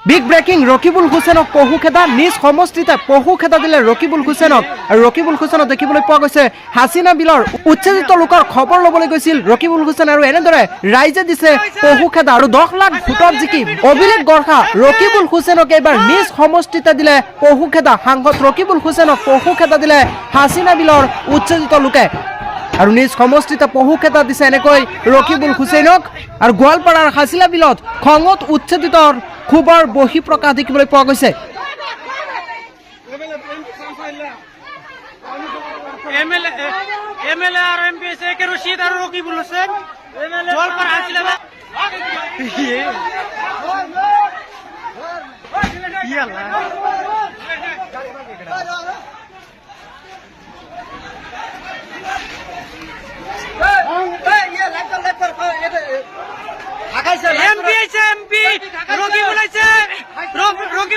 big breaking Rakibul হুসেনক পহু খেদা নিজ সমষ্টিতে পহু খেদা দিলে রকিবুল হুসেনক আৰু ৰকিবুল হুসেনক দেখিবলৈ পোৱা গৈছে হাসিনা বিলৰ উচ্ছেদিত লোকৰ খবৰ ল'বলৈ গৈছিল ৰকিবুল হুসেন আৰু এনেদৰে ৰাইজে দিছে পহু খেদা আৰু 10 লাখ ভোটত জিকি অভিলেখ গঢ়া ৰকিবুল হুসেনক এবাৰ নিজ সমষ্টিতে দিলে পহু খেদা সাংসদ ৰকিবুল হুসেনক পহু খেদা দিলে হাসিনা বিলৰ উচ্ছেদিত লোকে আৰু নিজ সমষ্টিতে পহু খেদা দিছে এনেকৈ ৰকিবুল হুসেনক আৰু গোৱালপাৰাৰ হাছিলা বিলত খঙত উচ্ছেদিতৰ খুবৰ বহি প্ৰকাশ দেখিবলৈ পোৱা গৈছে এমএলএ আৰ এমপি শেখ ৰশিদ আৰ ৰকিবুল হোসেন গোয়ালপাড়া হাসিলা এমপি ৰকিবুল আছে